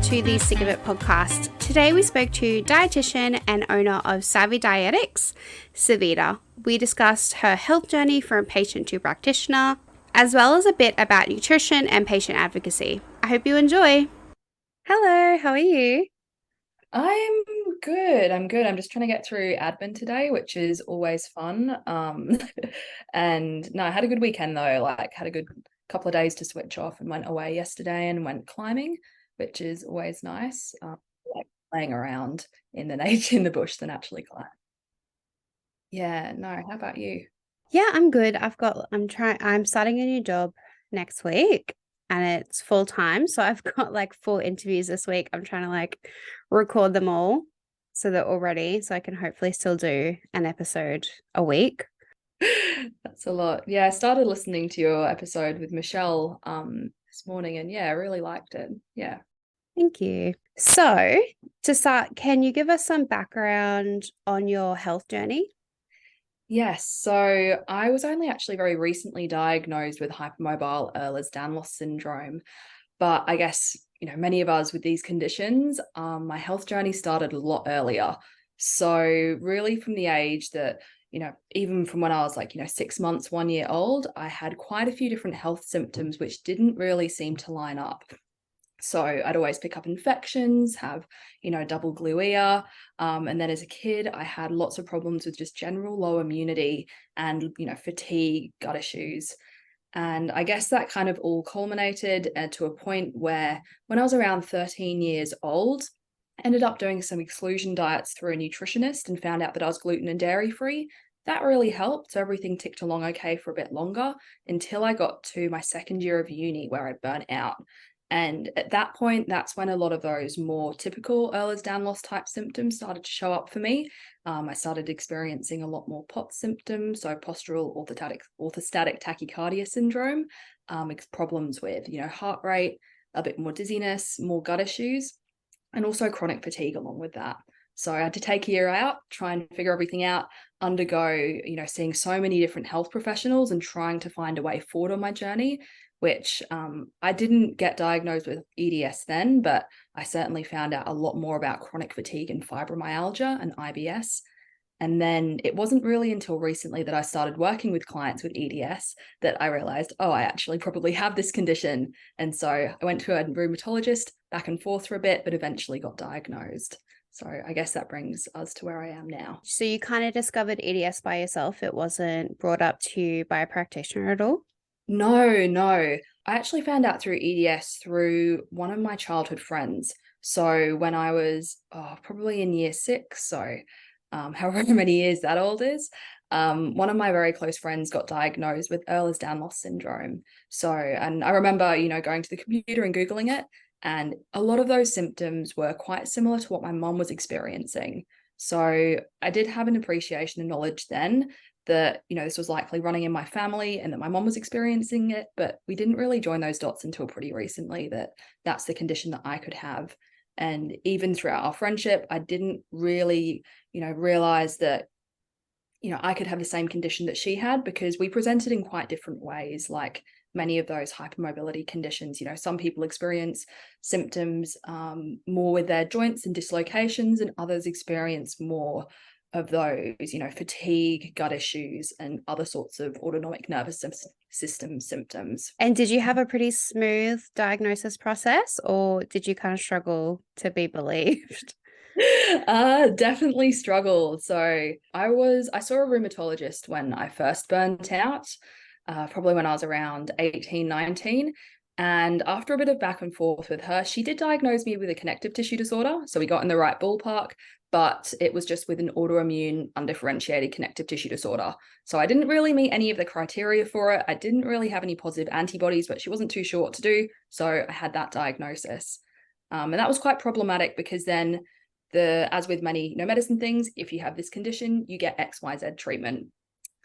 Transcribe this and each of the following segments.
to the Sick of It podcast. Today we spoke to dietitian and owner of Savvy Dietetics, Savita. We discussed her health journey from patient to practitioner, as well as a bit about nutrition and patient advocacy. I hope you enjoy. Hello, how are you? I'm good. I'm just trying to get through admin today, which is always fun. And no, I had a good weekend though. Like had a good couple of days to switch off and went away yesterday and went climbing, which is always nice. Like playing around in the nature in the bush than actually climb. Yeah, no, how about you? Yeah, I'm good. I'm starting a new job next week and it's full time. So I've got like 4 interviews this week. I'm trying to like record them all so they're all ready so I can hopefully still do an episode a week. That's a lot. Yeah, I started listening to your episode with Michelle this morning and yeah, I really liked it. Yeah. Thank you. So to start, can you give us some background on your health journey? Yes, so I was only actually very recently diagnosed with hypermobile Ehlers-Danlos syndrome, but I guess, many of us with these conditions, my health journey started a lot earlier. So really from the age that, even from when I was like, 6 months, 1 year old, I had quite a few different health symptoms which didn't really seem to line up. So I'd always pick up infections, have, double gluea. And then as a kid, I had lots of problems with just general low immunity and, fatigue, gut issues. And I guess that kind of all culminated to a point where when I was around 13 years old, I ended up doing some exclusion diets through a nutritionist and found out that I was gluten and dairy free. That really helped. So everything ticked along okay for a bit longer until I got to my second year of uni where I burnt out. And at that point, that's when a lot of those more typical Ehlers-Danlos type symptoms started to show up for me. I started experiencing a lot more POTS symptoms, so postural orthostatic tachycardia syndrome, problems with, heart rate, a bit more dizziness, more gut issues, and also chronic fatigue along with that. So I had to take a year out, try and figure everything out, undergo, seeing so many different health professionals and trying to find a way forward on my journey, which I didn't get diagnosed with EDS then, but I certainly found out a lot more about chronic fatigue and fibromyalgia and IBS. And then it wasn't really until recently that I started working with clients with EDS that I realized, oh, I actually probably have this condition. And so I went to a rheumatologist back and forth for a bit, but eventually got diagnosed. So I guess that brings us to where I am now. So you kind of discovered EDS by yourself. It wasn't brought up to you by a practitioner at all? No, no. I actually found out through EDS through one of my childhood friends. So when I was probably in year 6, so however many years that old is, one of my very close friends got diagnosed with Ehlers-Danlos syndrome. So, and I remember, going to the computer and Googling it, and a lot of those symptoms were quite similar to what my mum was experiencing. So I did have an appreciation and knowledge then that, this was likely running in my family and that my mom was experiencing it, but we didn't really join those dots until pretty recently that that's the condition that I could have. And even throughout our friendship, I didn't really, realize that, I could have the same condition that she had because we presented in quite different ways. Like many of those hypermobility conditions, some people experience symptoms more with their joints and dislocations, and others experience more of those, fatigue, gut issues, and other sorts of autonomic nervous system symptoms. And did you have a pretty smooth diagnosis process, or did you kind of struggle to be believed? Definitely struggled. So I saw a rheumatologist when I first burnt out, probably when I was around 18, 19. And after a bit of back and forth with her, she did diagnose me with a connective tissue disorder. So we got in the right ballpark, but it was just with an autoimmune undifferentiated connective tissue disorder. So I didn't really meet any of the criteria for it. I didn't really have any positive antibodies, but she wasn't too sure what to do. So I had that diagnosis. And that was quite problematic because then as with many, medicine things, if you have this condition, you get XYZ treatment.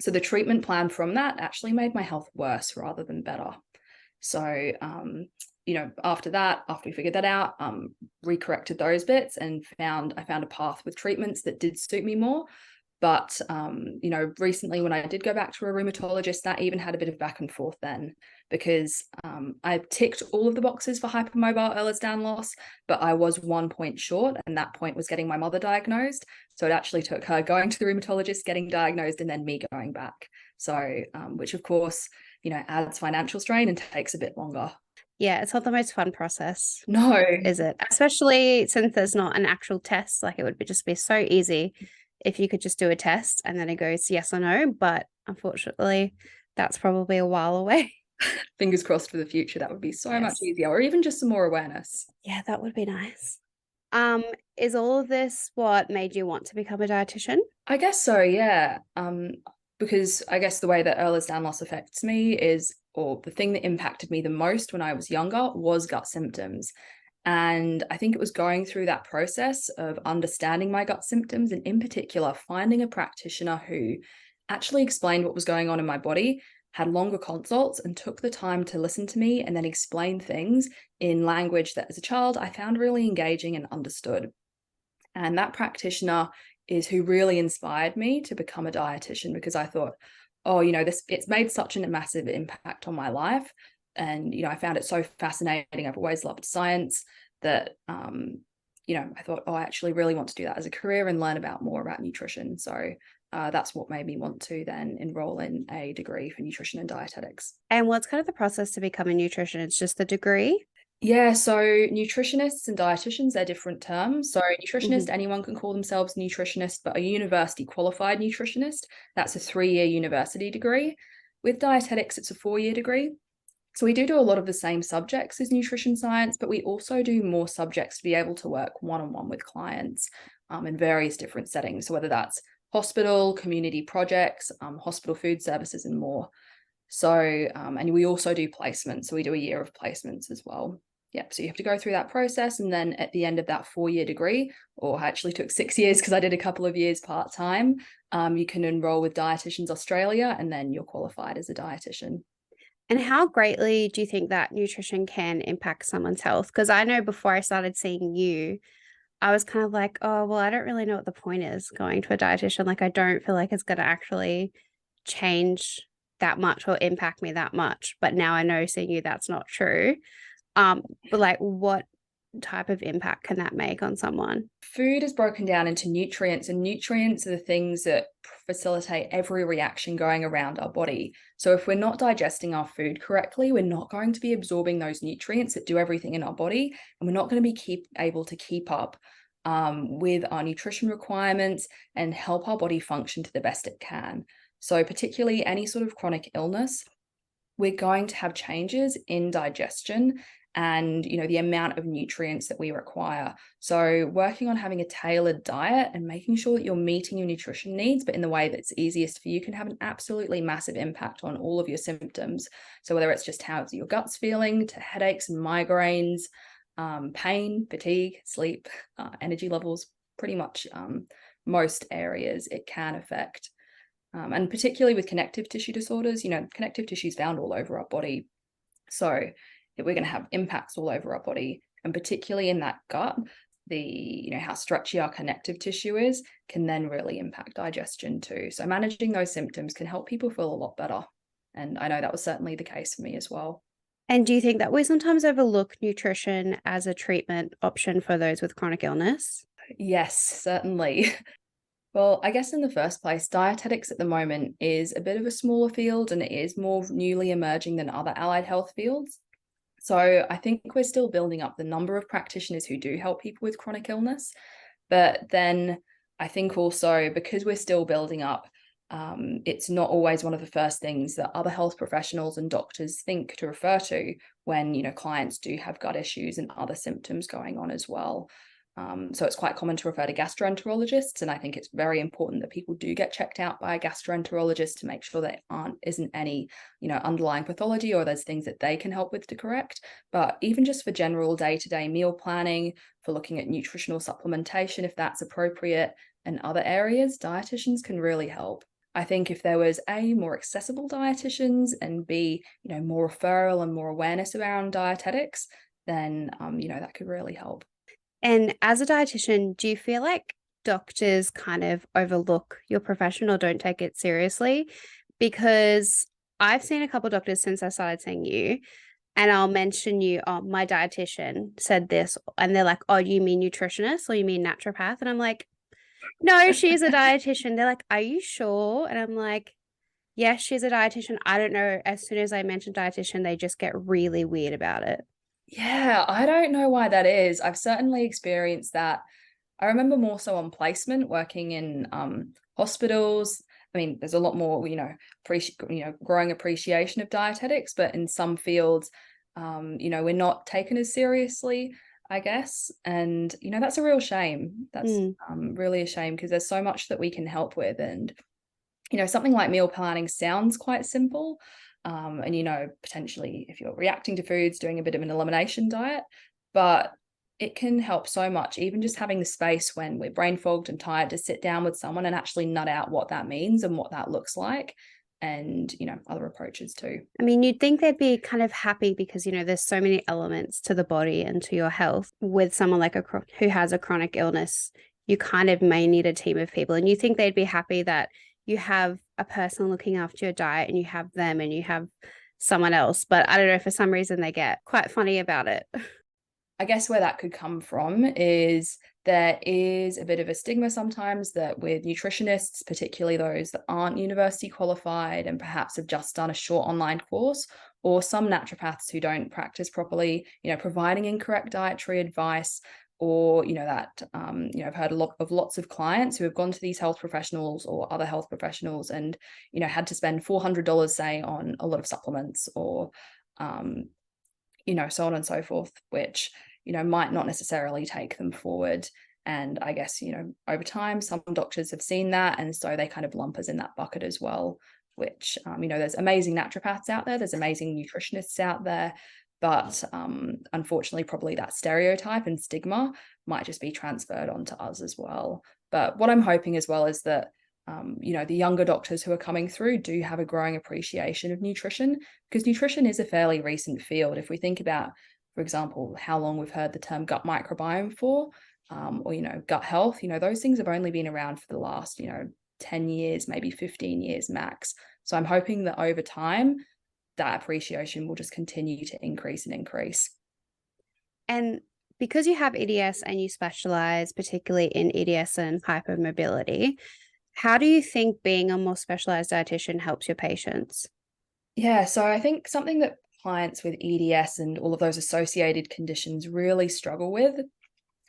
So the treatment plan from that actually made my health worse rather than better. So, after we figured that out, recorrected those bits and I found a path with treatments that did suit me more. But, recently when I did go back to a rheumatologist, that even had a bit of back and forth then, because I ticked all of the boxes for hypermobile Ehlers-Danlos loss, but I was 1 point short, and that point was getting my mother diagnosed. So it actually took her going to the rheumatologist, getting diagnosed, and then me going back. So, which of course, adds financial strain and takes a bit longer. Yeah, it's not the most fun process, No. is it? Especially since there's not an actual test. Like, it would just be so easy if you could just do a test and then it goes yes or no. But unfortunately, that's probably a while away. Fingers crossed for the future. That would be so much Yes. easier, or even just some more awareness. Yeah, that would be nice. Is all of this what made you want to become a dietitian? I guess so, yeah. Because I guess the way that Ehlers-Danlos loss affects me is, or the thing that impacted me the most when I was younger was gut symptoms. And I think it was going through that process of understanding my gut symptoms, and in particular, finding a practitioner who actually explained what was going on in my body, had longer consults, and took the time to listen to me and then explain things in language that as a child I found really engaging and understood. And that practitioner is who really inspired me to become a dietitian, because I thought, oh, it's made such a massive impact on my life. And, I found it so fascinating. I've always loved science that, I thought, oh, I actually really want to do that as a career and learn more about nutrition. So that's what made me want to then enroll in a degree for nutrition and dietetics. And what's kind of the process to become a nutritionist? It's just the degree? Yeah, so nutritionists and dietitians, they're different terms. So nutritionist, Mhm. anyone can call themselves nutritionist, but a university qualified nutritionist, that's a 3-year university degree. With dietetics, it's a 4-year degree. So we do a lot of the same subjects as nutrition science, but we also do more subjects to be able to work one-on-one with clients in various different settings. So whether that's hospital, community projects, hospital food services, and more. So, and we also do placements. So we do a year of placements as well. Yep. So you have to go through that process. And then at the end of that 4-year degree, or I actually took 6 years because I did a couple of years part-time, you can enroll with Dietitians Australia, and then you're qualified as a dietitian. And how greatly do you think that nutrition can impact someone's health? Because I know before I started seeing you, I was kind of like, oh, well, I don't really know what the point is going to a dietitian. Like, I don't feel like it's going to actually change that much or impact me that much. But now I know seeing you, that's not true. But like, what type of impact can that make on someone? Food is broken down into nutrients, and nutrients are the things that facilitate every reaction going around our body. So if we're not digesting our food correctly, we're not going to be absorbing those nutrients that do everything in our body, and we're not going to be able to keep up with our nutrition requirements and help our body function to the best it can. So particularly any sort of chronic illness, we're going to have changes in digestion and the amount of nutrients that we require. So working on having a tailored diet and making sure that you're meeting your nutrition needs, but in the way that's easiest for you, can have an absolutely massive impact on all of your symptoms. So whether it's just how your gut's feeling, to headaches and migraines, pain, fatigue, sleep, energy levels, pretty much most areas it can affect. And particularly with connective tissue disorders, connective tissue is found all over our body. So we're going to have impacts all over our body, and particularly in that gut, how stretchy our connective tissue is can then really impact digestion too. So managing those symptoms can help people feel a lot better. And I know that was certainly the case for me as well. And do you think that we sometimes overlook nutrition as a treatment option for those with chronic illness? Yes, certainly. Well, I guess in the first place, dietetics at the moment is a bit of a smaller field, and it is more newly emerging than other allied health fields. So I think we're still building up the number of practitioners who do help people with chronic illness. But then I think also, because we're still building up, it's not always one of the first things that other health professionals and doctors think to refer to when, clients do have gut issues and other symptoms going on as well. So it's quite common to refer to gastroenterologists, and I think it's very important that people do get checked out by a gastroenterologist to make sure there isn't any, underlying pathology, or there's things that they can help with to correct. But even just for general day-to-day meal planning, for looking at nutritional supplementation, if that's appropriate, and other areas, dietitians can really help. I think if there was A, more accessible dietitians, and B, more referral and more awareness around dietetics, then, that could really help. And as a dietitian, do you feel like doctors kind of overlook your profession or don't take it seriously, because I've seen a couple doctors since I started seeing you, and I'll mention you, oh, my dietitian said this, and they're like, oh, you mean nutritionist or you mean naturopath? And I'm like, no, she's a dietitian. They're like, are you sure? And I'm like, yes, she's a dietitian. I don't know. As soon as I mention dietitian, they just get really weird about it. Yeah, I don't know why that is. I've certainly experienced that. I remember more so on placement, working in hospitals. I mean, there's a lot more, growing appreciation of dietetics, but in some fields, we're not taken as seriously, I guess. And, that's a real shame. That's really a shame, because there's so much that we can help with. And, something like meal planning sounds quite simple. And, potentially if you're reacting to foods, doing a bit of an elimination diet, but it can help so much, even just having the space when we're brain fogged and tired to sit down with someone and actually nut out what that means and what that looks like, and, other approaches too. I mean, you'd think they'd be kind of happy because, there's so many elements to the body and to your health. With someone like who has a chronic illness, you kind of may need a team of people, and you think they'd be happy that you have a person looking after your diet and you have them and you have someone else. But I don't know, for some reason they get quite funny about it. I guess where that could come from is there is a bit of a stigma sometimes that with nutritionists, particularly those that aren't university qualified and perhaps have just done a short online course, or some naturopaths who don't practice properly, providing incorrect dietary advice, or, I've heard lots of clients who have gone to these health professionals or other health professionals and, had to spend $400, say, on a lot of supplements or, so on and so forth, which, might not necessarily take them forward. And I guess, over time, some doctors have seen that. And so they kind of lump us in that bucket as well, which, there's amazing naturopaths out there, there's amazing nutritionists out there. But unfortunately, probably that stereotype and stigma might just be transferred onto us as well. But what I'm hoping as well is that the younger doctors who are coming through do have a growing appreciation of nutrition, because nutrition is a fairly recent field. If we think about, for example, how long we've heard the term gut microbiome for, or, gut health, those things have only been around for the last, 10 years, maybe 15 years max. So I'm hoping that over time, that appreciation will just continue to increase and increase. And because you have EDS and you specialize particularly in EDS and hypermobility, how do you think being a more specialized dietitian helps your patients? Yeah, so I think something that clients with EDS and all of those associated conditions really struggle with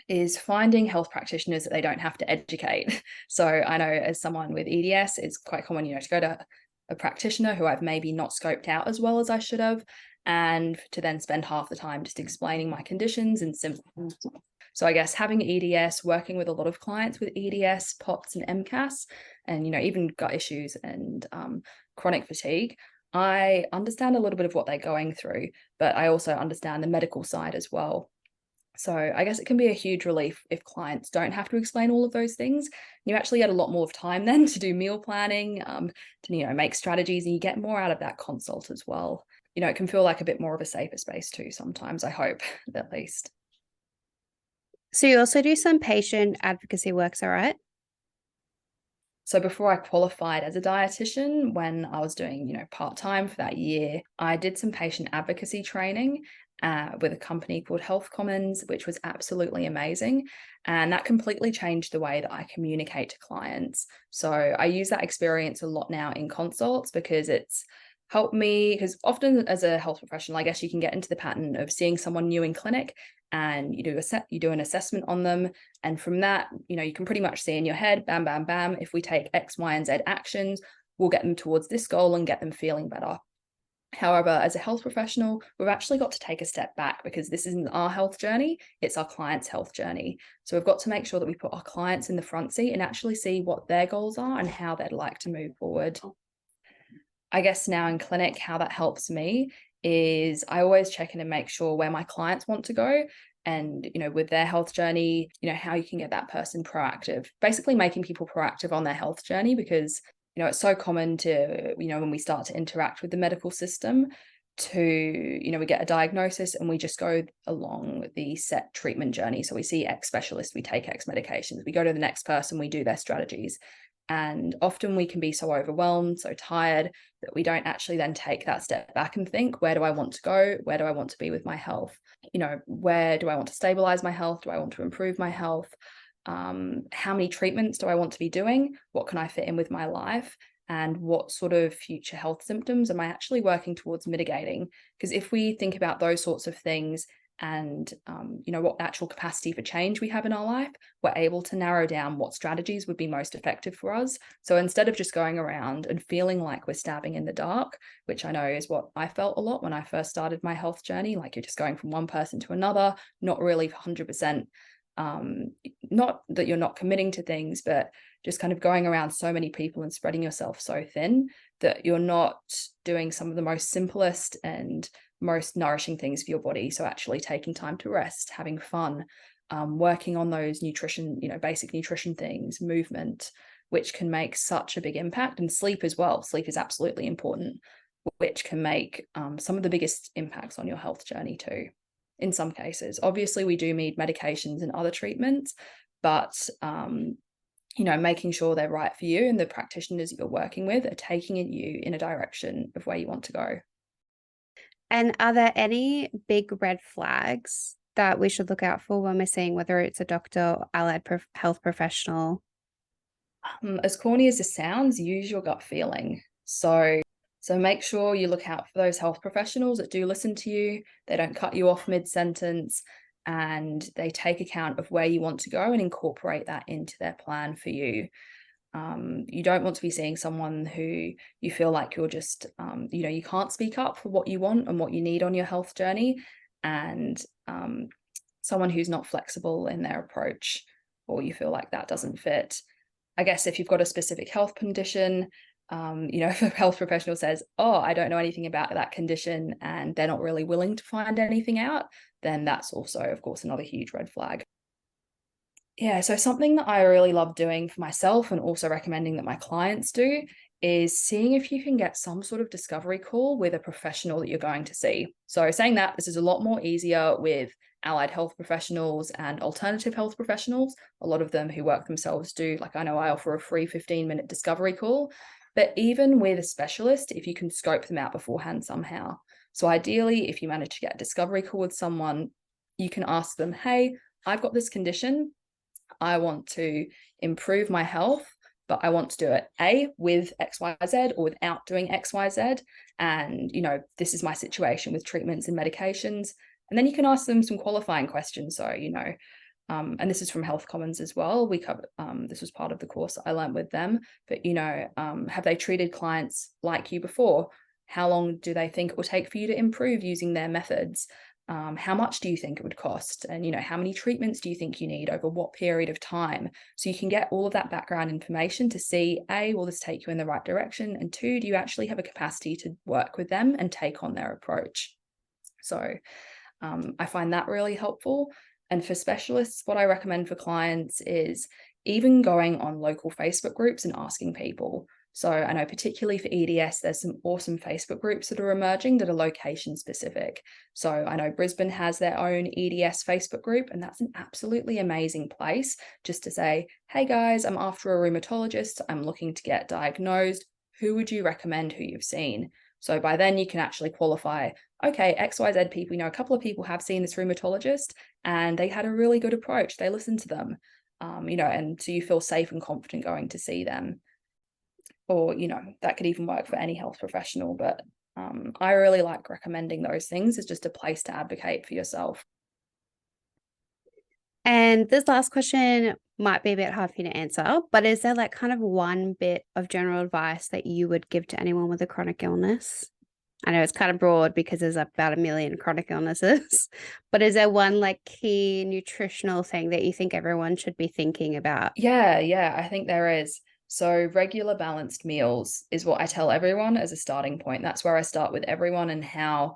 is finding health practitioners that they don't have to educate. So I know as someone with EDS, it's quite common, to go to a practitioner who I've maybe not scoped out as well as I should have, and to then spend half the time just explaining my conditions and symptoms. So I guess having EDS, working with a lot of clients with EDS, POTS and MCAS, and, even gut issues and chronic fatigue, I understand a little bit of what they're going through, but I also understand the medical side as well. So I guess it can be a huge relief if clients don't have to explain all of those things. You actually get a lot more of time then to do meal planning, to, make strategies, and you get more out of that consult as well. It can feel like a bit more of a safer space too sometimes, I hope, at least. So you also do some patient advocacy work, is that right? So before I qualified as a dietitian, when I was doing, part-time for that year, I did some patient advocacy training with a company called Health Commons, which was absolutely amazing. And that completely changed the way that I communicate to clients. So I use that experience a lot now in consults, because it's helped me, because often as a health professional, I guess you can get into the pattern of seeing someone new in clinic and you do an assessment on them. And from that, you can pretty much see in your head, bam, bam, bam, if we take X, Y, and Z actions, we'll get them towards this goal and get them feeling better. However, as a health professional, we've actually got to take a step back, because this isn't our health journey, it's our client's health journey. So we've got to make sure that we put our clients in the front seat and actually see what their goals are and how they'd like to move forward. I guess now in clinic, how that helps me is I always check in and make sure where my clients want to go, and, with their health journey, how you can get that person proactive, basically making people proactive on their health journey, because it's so common to, when we start to interact with the medical system, to, we get a diagnosis and we just go along the set treatment journey. So we see X specialist, we take X medications, we go to the next person, we do their strategies. And often we can be so overwhelmed, so tired, that we don't actually then take that step back and think, where do I want to go? Where do I want to be with my health? Where do I want to stabilize my health? Do I want to improve my health? How many treatments do I want to be doing? What can I fit in with my life? And what sort of future health symptoms am I actually working towards mitigating? Because if we think about those sorts of things and, what actual capacity for change we have in our life, we're able to narrow down what strategies would be most effective for us. So instead of just going around and feeling like we're stabbing in the dark, which I know is what I felt a lot when I first started my health journey, like you're just going from one person to another, not really 100%, not that you're not committing to things, but just kind of going around so many people and spreading yourself so thin that you're not doing some of the most simplest and most nourishing things for your body. So actually taking time to rest, having fun, working on those nutrition, basic nutrition things, movement, which can make such a big impact, and sleep as well. Sleep is absolutely important, which can make some of the biggest impacts on your health journey too. In some cases, obviously we do need medications and other treatments, but making sure they're right for you and the practitioners you're working with are taking you in a direction of where you want to go. And are there any big red flags that we should look out for when we're seeing whether it's a doctor or allied health professional? As corny as this sounds, use your gut feeling. So make sure you look out for those health professionals that do listen to you. They don't cut you off mid-sentence, and they take account of where you want to go and incorporate that into their plan for you. You don't want to be seeing someone who you feel like you're just, you can't speak up for what you want and what you need on your health journey, and someone who's not flexible in their approach, or you feel like that doesn't fit. I guess if you've got a specific health condition, if a health professional says, oh, I don't know anything about that condition, and they're not really willing to find anything out, then that's also, of course, another huge red flag. Yeah, so something that I really love doing for myself and also recommending that my clients do is seeing if you can get some sort of discovery call with a professional that you're going to see. So saying that, this is a lot more easier with allied health professionals and alternative health professionals. A lot of them who work themselves do, like I know I offer a free 15-minute discovery call, but even with a specialist, if you can scope them out beforehand somehow. So ideally, if you manage to get a discovery call with someone, you can ask them, hey, I've got this condition. I want to improve my health, but I want to do it A, with XYZ or without doing XYZ. And, this is my situation with treatments and medications. And then you can ask them some qualifying questions. So, and this is from Health Commons as well. We covered, this was part of the course I learned with them, but, have they treated clients like you before? How long do they think it will take for you to improve using their methods? How much do you think it would cost? And, how many treatments do you think you need over what period of time? So you can get all of that background information to see, A, will this take you in the right direction? And 2, do you actually have a capacity to work with them and take on their approach? So I find that really helpful. And for specialists, what I recommend for clients is even going on local Facebook groups and asking people. So I know particularly for EDS, there's some awesome Facebook groups that are emerging that are location specific. So I know Brisbane has their own EDS Facebook group, and that's an absolutely amazing place just to say, hey guys, I'm after a rheumatologist. I'm looking to get diagnosed. Who would you recommend who you've seen? So by then you can actually qualify, okay, XYZ people, a couple of people have seen this rheumatologist and they had a really good approach. They listened to them, and so you feel safe and confident going to see them. Or, that could even work for any health professional. But I really like recommending those things as just a place to advocate for yourself. And this last question might be a bit hard for you to answer, but is there kind of one bit of general advice that you would give to anyone with a chronic illness? I know it's kind of broad because there's about 1 million chronic illnesses, but is there one key nutritional thing that you think everyone should be thinking about? Yeah, I think there is. So regular balanced meals is what I tell everyone as a starting point. That's where I start with everyone, and how,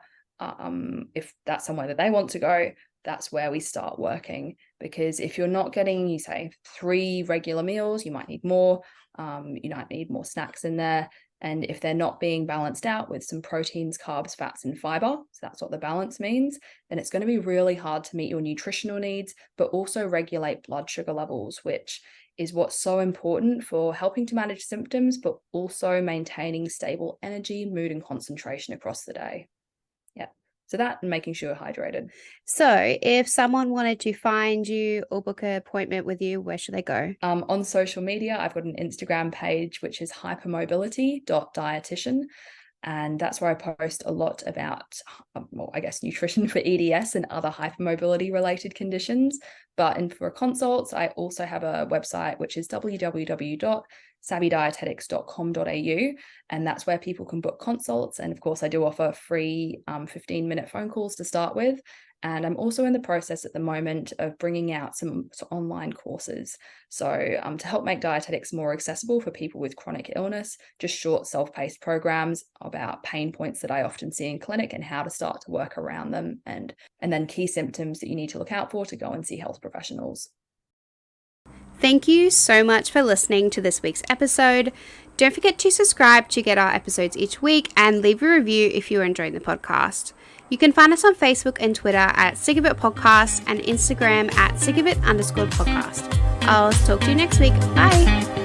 if that's somewhere that they want to go, that's where we start working. Because if you're not getting, you say 3 regular meals, you might need more. You might need more snacks in there. And if they're not being balanced out with some proteins, carbs, fats, and fiber, so that's what the balance means, then it's going to be really hard to meet your nutritional needs, but also regulate blood sugar levels, which is what's so important for helping to manage symptoms, but also maintaining stable energy, mood, and concentration across the day. Yeah. So that and making sure you're hydrated. So if someone wanted to find you or book an appointment with you, where should they go? On social media, I've got an Instagram page, which is hypermobility.dietician. And that's where I post a lot about, nutrition for EDS and other hypermobility related conditions. But for consults, I also have a website, which is www.savvydietetics.com.au. And that's where people can book consults. And of course, I do offer free 15-minute phone calls to start with. And I'm also in the process at the moment of bringing out some online courses. So to help make dietetics more accessible for people with chronic illness, just short self-paced programs about pain points that I often see in clinic and how to start to work around them, and then key symptoms that you need to look out for to go and see health professionals. Thank you so much for listening to this week's episode. Don't forget to subscribe to get our episodes each week and leave a review if you're enjoying the podcast. You can find us on Facebook and Twitter at Sick of It Podcast and Instagram at sickofit_podcast. I'll talk to you next week. Bye.